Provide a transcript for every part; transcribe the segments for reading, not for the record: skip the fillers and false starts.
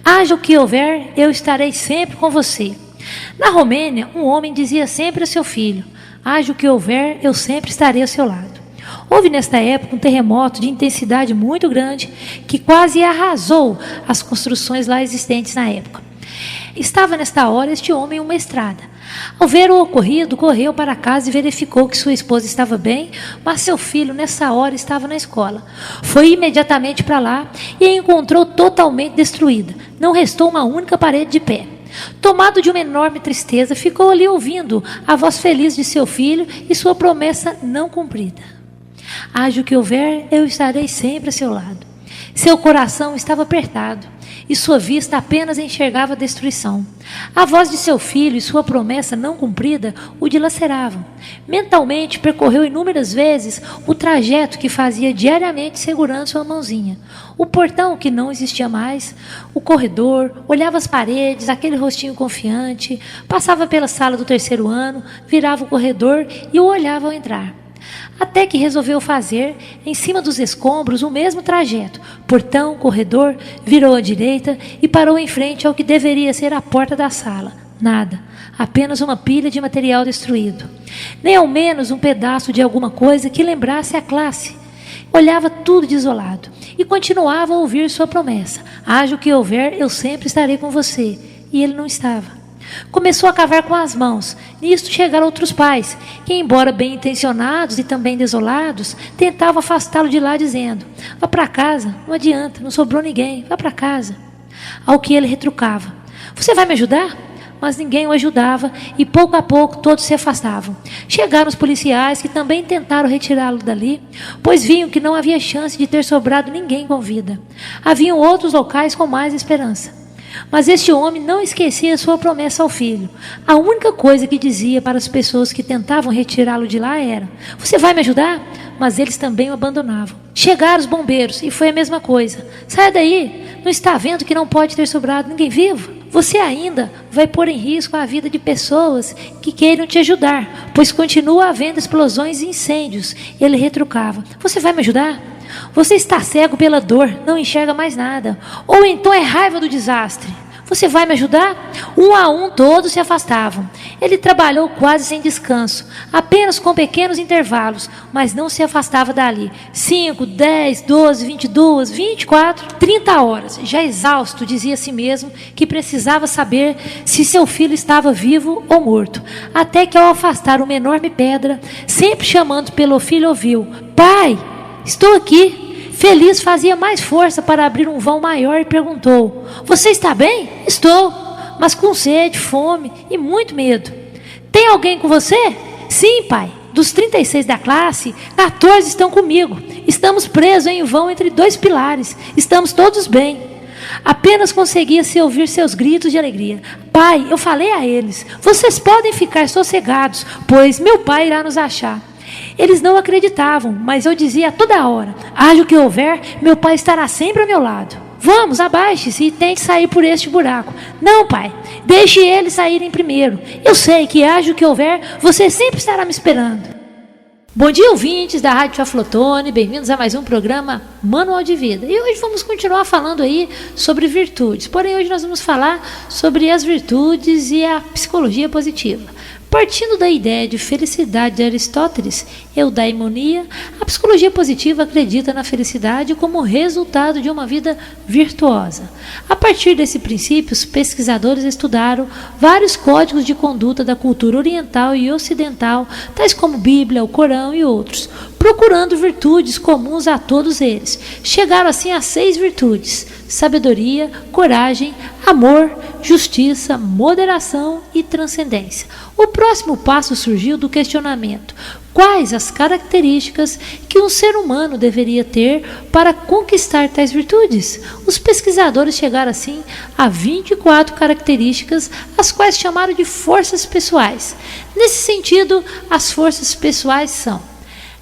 Haja o que houver, eu estarei sempre com você. Na Romênia, um homem dizia sempre a seu filho: haja o que houver, eu sempre estarei ao seu lado. Houve nesta época um terremoto de intensidade muito grande que quase arrasou as construções lá existentes na época. Estava nesta hora este homem em uma estrada. Ao ver o ocorrido, correu para casa e verificou que sua esposa estava bem, mas seu filho nessa hora estava na escola. Foi imediatamente para lá e a encontrou totalmente destruída. Não restou uma única parede de pé. Tomado de uma enorme tristeza, ficou ali ouvindo a voz feliz de seu filho e sua promessa não cumprida. Haja o que houver, eu estarei sempre a seu lado. Seu coração estava apertado e sua vista apenas enxergava a destruição. A voz de seu filho e sua promessa não cumprida o dilaceravam. Mentalmente percorreu inúmeras vezes o trajeto que fazia diariamente segurando sua mãozinha. O portão que não existia mais, o corredor, olhava as paredes, aquele rostinho confiante, passava pela sala do 3º ano, virava o corredor e o olhava ao entrar. Até que resolveu fazer, em cima dos escombros, o mesmo trajeto. Portão, corredor, virou à direita e parou em frente ao que deveria ser a porta da sala. Nada, apenas uma pilha de material destruído. Nem ao menos um pedaço de alguma coisa que lembrasse a classe. Olhava tudo desolado e continuava a ouvir sua promessa: haja o que houver, eu sempre estarei com você. E ele não estava. Começou a cavar com as mãos. Nisto chegaram outros pais, que, embora bem intencionados e também desolados, tentavam afastá-lo de lá, dizendo: vá para casa, não adianta, não sobrou ninguém, vá para casa. Ao que ele retrucava: você vai me ajudar? Mas ninguém o ajudava e pouco a pouco todos se afastavam. Chegaram os policiais, que também tentaram retirá-lo dali, pois viam que não havia chance de ter sobrado ninguém com vida. Haviam outros locais com mais esperança. Mas este homem não esquecia sua promessa ao filho. A única coisa que dizia para as pessoas que tentavam retirá-lo de lá era: você vai me ajudar? Mas eles também o abandonavam. Chegaram os bombeiros e foi a mesma coisa: saia daí, não está vendo que não pode ter sobrado ninguém vivo? Você ainda vai pôr em risco a vida de pessoas que queiram te ajudar, pois continua havendo explosões e incêndios. Ele retrucava: você vai me ajudar? Você está cego pela dor, não enxerga mais nada. Ou então é raiva do desastre. Você vai me ajudar? Um a um todos se afastavam. Ele trabalhou quase sem descanso, apenas com pequenos intervalos, mas não se afastava dali. 5, 10, 12, 22, 24, 30 horas. Já exausto, dizia a si mesmo que precisava saber se seu filho estava vivo ou morto. Até que, ao afastar uma enorme pedra, sempre chamando pelo filho, ouviu: pai, estou aqui. Feliz fazia mais força para abrir um vão maior e perguntou: você está bem? Estou, mas com sede, fome e muito medo. Tem alguém com você? Sim, pai. Dos 36 da classe, 14 estão comigo. Estamos presos em um vão entre 2 pilares. Estamos todos bem. Apenas conseguia-se ouvir seus gritos de alegria. Pai, eu falei a eles: vocês podem ficar sossegados, pois meu pai irá nos achar. Eles não acreditavam, mas eu dizia a toda hora: haja o que houver, meu pai estará sempre ao meu lado. Vamos, abaixe-se e tente sair por este buraco. Não, pai, deixe eles saírem primeiro. Eu sei que, haja o que houver, você sempre estará me esperando. Bom dia, ouvintes da Rádio Aflotone, bem-vindos a mais um programa Manual de Vida. E hoje vamos continuar falando aí sobre virtudes, porém hoje nós vamos falar sobre as virtudes e a psicologia positiva. Partindo da ideia de felicidade de Aristóteles, eudaimonia, a psicologia positiva acredita na felicidade como resultado de uma vida virtuosa. A partir desse princípio, os pesquisadores estudaram vários códigos de conduta da cultura oriental e ocidental, tais como Bíblia, o Corão e outros, procurando virtudes comuns a todos eles. Chegaram assim a 6 virtudes: sabedoria, coragem, amor, justiça, moderação e transcendência. O próximo passo surgiu do questionamento: quais as características que um ser humano deveria ter para conquistar tais virtudes? Os pesquisadores chegaram assim a 24 características, as quais chamaram de forças pessoais. Nesse sentido, as forças pessoais são: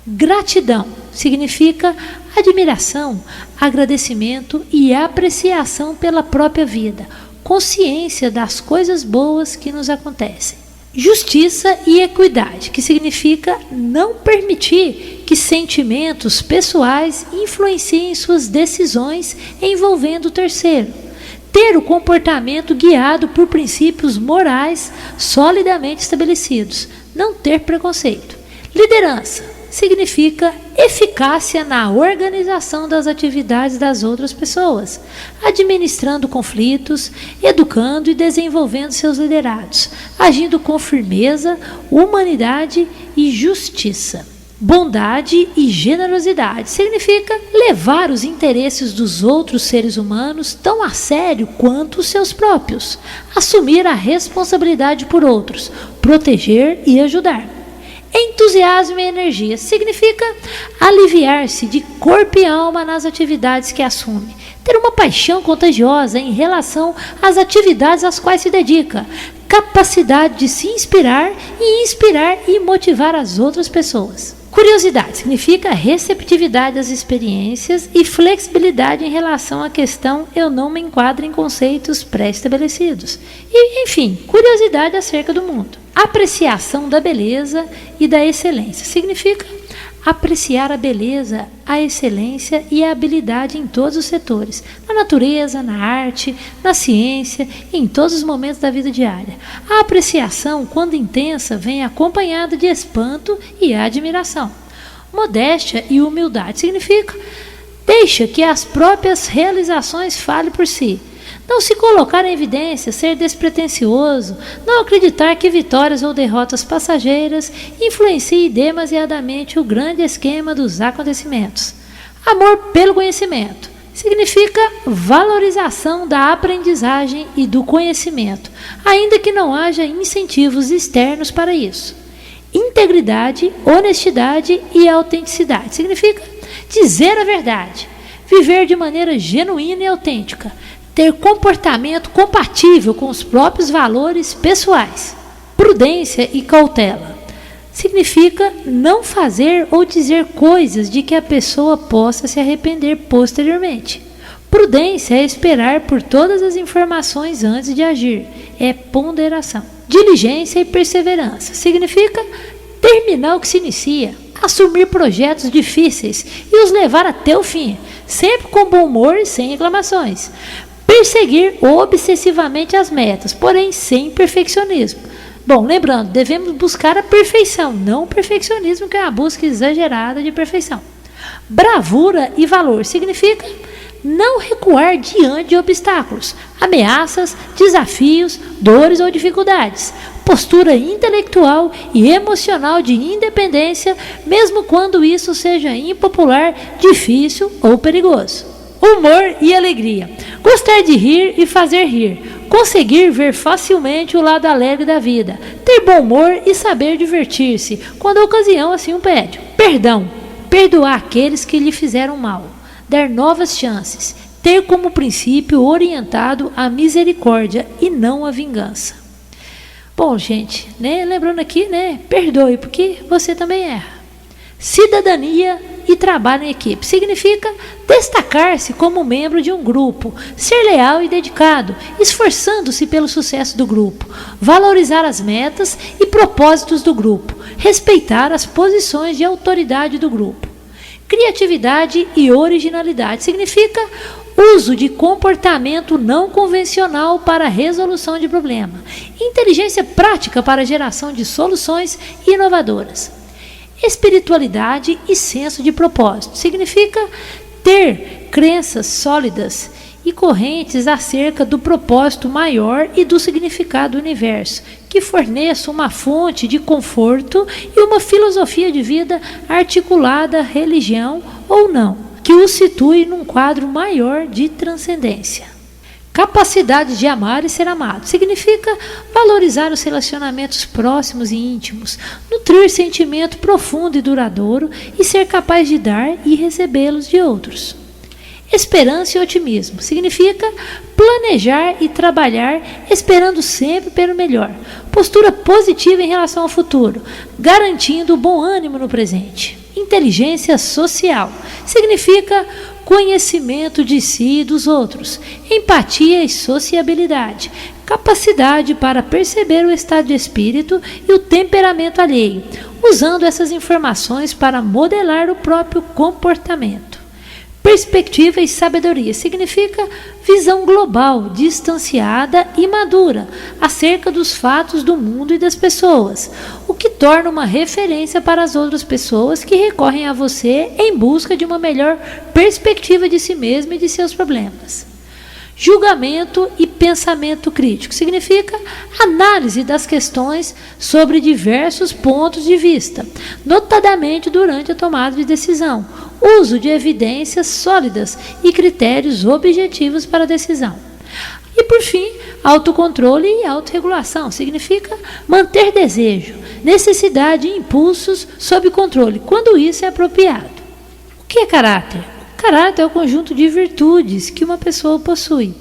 gratidão, significa admiração, agradecimento e apreciação pela própria vida, consciência das coisas boas que nos acontecem. Justiça e equidade, que significa não permitir que sentimentos pessoais influenciem suas decisões envolvendo o terceiro. ter o comportamento guiado por princípios morais solidamente estabelecidos, não ter preconceito. Liderança significa eficácia na organização das atividades das outras pessoas, administrando conflitos, educando e desenvolvendo seus liderados, agindo com firmeza, humanidade e justiça. Bondade e generosidade significa levar os interesses dos outros seres humanos tão a sério quanto os seus próprios, assumir a responsabilidade por outros, proteger e ajudar. Entusiasmo e energia significa aliviar-se de corpo e alma nas atividades que assume, ter uma paixão contagiosa em relação às atividades às quais se dedica, capacidade de se inspirar e motivar as outras pessoas. Curiosidade significa receptividade às experiências e flexibilidade em relação à questão eu não me enquadro em conceitos pré-estabelecidos. E, enfim, curiosidade acerca do mundo. Apreciação da beleza e da excelência significa apreciar a beleza, a excelência e a habilidade em todos os setores, na natureza, na arte, na ciência e em todos os momentos da vida diária. A apreciação, quando intensa, vem acompanhada de espanto e admiração. Modéstia e humildade significa deixa que as próprias realizações falem por si. Não se colocar em evidência, ser despretensioso, não acreditar que vitórias ou derrotas passageiras influenciem demasiadamente o grande esquema dos acontecimentos. Amor pelo conhecimento significa valorização da aprendizagem e do conhecimento, ainda que não haja incentivos externos para isso. Integridade, honestidade e autenticidade significa dizer a verdade, viver de maneira genuína e autêntica, ter comportamento compatível com os próprios valores pessoais. Prudência e cautela significa não fazer ou dizer coisas de que a pessoa possa se arrepender posteriormente. Prudência é esperar por todas as informações antes de agir, é ponderação. Diligência e perseverança significa terminar o que se inicia, assumir projetos difíceis e os levar até o fim, sempre com bom humor e sem reclamações. Perseguir obsessivamente as metas, porém sem perfeccionismo. Bom, lembrando, devemos buscar a perfeição, não o perfeccionismo, que é a busca exagerada de perfeição. Bravura e valor significa não recuar diante de obstáculos, ameaças, desafios, dores ou dificuldades. Postura intelectual e emocional de independência, mesmo quando isso seja impopular, difícil ou perigoso. Humor e alegria. Gostar de rir e fazer rir. Conseguir ver facilmente o lado alegre da vida. Ter bom humor e saber divertir-se, quando a ocasião assim o pede. Perdão. Perdoar aqueles que lhe fizeram mal. Dar novas chances. Ter como princípio orientado a misericórdia e não a vingança. Bom, gente, lembrando aqui, perdoe, porque você também erra. Cidadania e trabalho em equipe significa destacar-se como membro de um grupo, ser leal e dedicado, esforçando-se pelo sucesso do grupo, valorizar as metas e propósitos do grupo, respeitar as posições de autoridade do grupo. Criatividade e originalidade significa uso de comportamento não convencional para a resolução de problema, inteligência prática para a geração de soluções inovadoras. Espiritualidade e senso de propósito significa ter crenças sólidas e correntes acerca do propósito maior e do significado do universo, que forneça uma fonte de conforto e uma filosofia de vida articulada à religião ou não, que o situe num quadro maior de transcendência. Capacidade de amar e ser amado significa valorizar os relacionamentos próximos e íntimos, nutrir sentimento profundo e duradouro e ser capaz de dar e recebê-los de outros. Esperança e otimismo significa planejar e trabalhar esperando sempre pelo melhor, postura positiva em relação ao futuro, garantindo o bom ânimo no presente. Inteligência social significa conhecimento de si e dos outros, empatia e sociabilidade, capacidade para perceber o estado de espírito e o temperamento alheio, usando essas informações para modelar o próprio comportamento. perspectiva e sabedoria. Significa visão global, distanciada e madura acerca dos fatos do mundo e das pessoas, o que torna uma referência para as outras pessoas que recorrem a você em busca de uma melhor perspectiva de si mesmo e de seus problemas. Julgamento e pensamento crítico significa análise das questões sobre diversos pontos de vista, notadamente durante a tomada de decisão, uso de evidências sólidas e critérios objetivos para a decisão. E por fim, autocontrole e autorregulação significa manter desejo, necessidade e impulsos sob controle, quando isso é apropriado. O que é caráter? Caráter é o conjunto de virtudes que uma pessoa possui.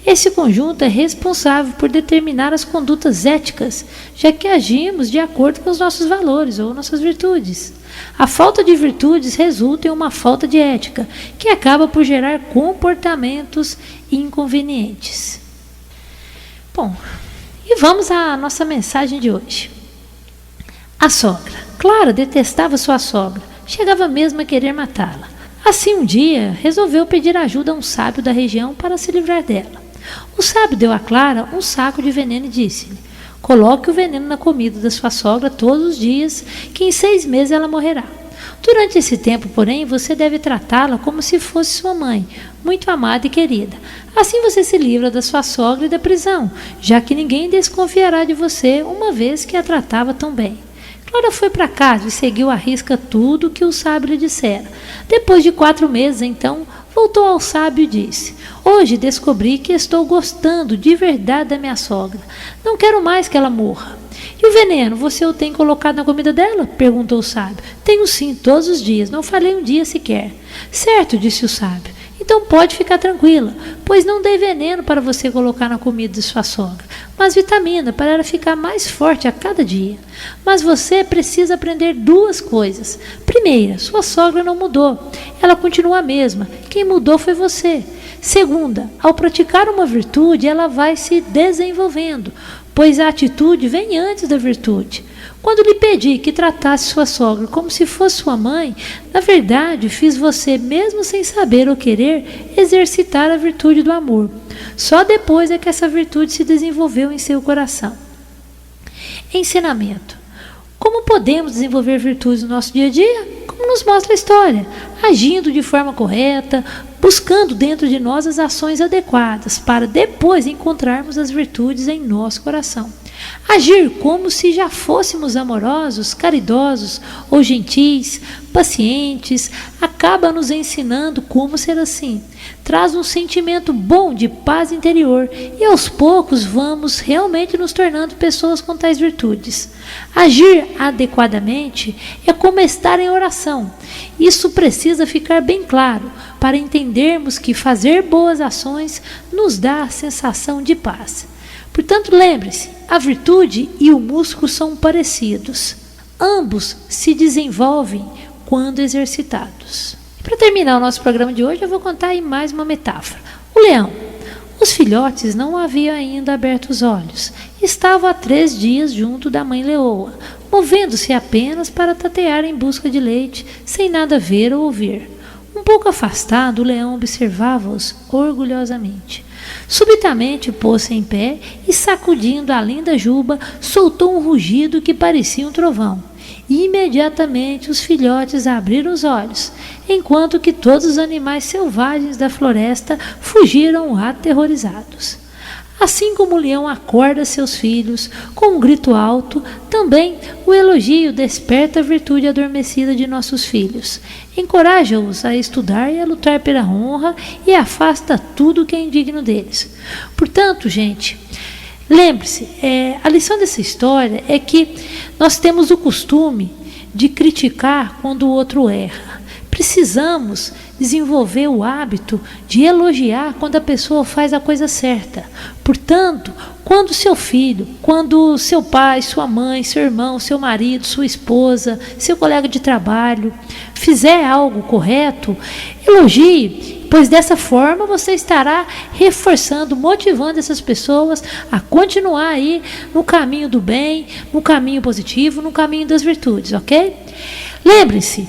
Esse conjunto é responsável por determinar as condutas éticas, já que agimos de acordo com os nossos valores ou nossas virtudes. A falta de virtudes resulta em uma falta de ética, que acaba por gerar comportamentos inconvenientes. Bom, e vamos à nossa mensagem de hoje. A sogra. Clara detestava sua sogra, chegava mesmo a querer matá-la. Assim, um dia, resolveu pedir ajuda a um sábio da região para se livrar dela. O sábio deu a Clara um saco de veneno e disse-lhe: coloque o veneno na comida da sua sogra todos os dias, que em 6 meses ela morrerá. Durante esse tempo, porém, você deve tratá-la como se fosse sua mãe, muito amada e querida. Assim você se livra da sua sogra e da prisão, já que ninguém desconfiará de você, uma vez que a tratava tão bem. Clara foi para casa e seguiu à risca tudo o que o sábio lhe dissera. Depois de 4 meses, então, voltou ao sábio e disse: hoje descobri que estou gostando de verdade da minha sogra. Não quero mais que ela morra. E o veneno, você o tem colocado na comida dela? Perguntou o sábio. Tenho sim, todos os dias, não falhei um dia sequer. Certo, disse o sábio. Então pode ficar tranquila, pois não dei veneno para você colocar na comida de sua sogra, mas vitamina para ela ficar mais forte a cada dia. Mas você precisa aprender 2 coisas. Primeira, sua sogra não mudou, ela continua a mesma, quem mudou foi você. Segunda, ao praticar uma virtude, ela vai se desenvolvendo, pois a atitude vem antes da virtude. Quando lhe pedi que tratasse sua sogra como se fosse sua mãe, na verdade fiz você, mesmo sem saber ou querer, exercitar a virtude do amor. Só depois é que essa virtude se desenvolveu em seu coração. Ensinamento. Como podemos desenvolver virtudes no nosso dia a dia? Como nos mostra a história, agindo de forma correta, buscando dentro de nós as ações adequadas, para depois encontrarmos as virtudes em nosso coração. Agir como se já fôssemos amorosos, caridosos ou gentis, pacientes, acaba nos ensinando como ser assim. Traz um sentimento bom de paz interior e aos poucos vamos realmente nos tornando pessoas com tais virtudes. Agir adequadamente é como estar em oração. Isso precisa ficar bem claro para entendermos que fazer boas ações nos dá a sensação de paz. Portanto, lembre-se, a virtude e o músculo são parecidos. Ambos se desenvolvem quando exercitados. Para terminar o nosso programa de hoje, eu vou contar aí mais uma metáfora. O leão. Os filhotes não haviam ainda aberto os olhos. Estavam há 3 dias junto da mãe leoa, movendo-se apenas para tatear em busca de leite, sem nada ver ou ouvir. Um pouco afastado, o leão observava-os orgulhosamente. Subitamente pôs-se em pé e, sacudindo a linda juba, soltou um rugido que parecia um trovão. Imediatamente os filhotes abriram os olhos, enquanto que todos os animais selvagens da floresta fugiram aterrorizados. Assim como o leão acorda seus filhos com um grito alto, também o elogio desperta a virtude adormecida de nossos filhos. Encoraja-os a estudar e a lutar pela honra e afasta tudo que é indigno deles. Portanto, gente, lembre-se, a lição dessa história é que nós temos o costume de criticar quando o outro erra. Precisamos desenvolver o hábito de elogiar quando a pessoa faz a coisa certa. Portanto, quando seu filho, quando seu pai, sua mãe, seu irmão, seu marido, sua esposa, seu colega de trabalho fizer algo correto, elogie, pois dessa forma você estará reforçando, motivando essas pessoas a continuar aí no caminho do bem, no caminho positivo, no caminho das virtudes, ok? Lembre-se,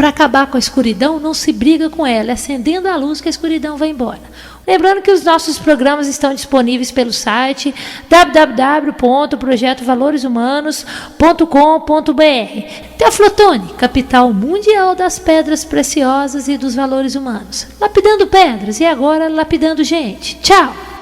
Para acabar com a escuridão, não se briga com ela, é acendendo a luz que a escuridão vai embora. Lembrando que os nossos programas estão disponíveis pelo site www.projetovaloreshumanos.com.br. Teoflotone, capital mundial das pedras preciosas e dos valores humanos. Lapidando pedras e agora lapidando gente. Tchau!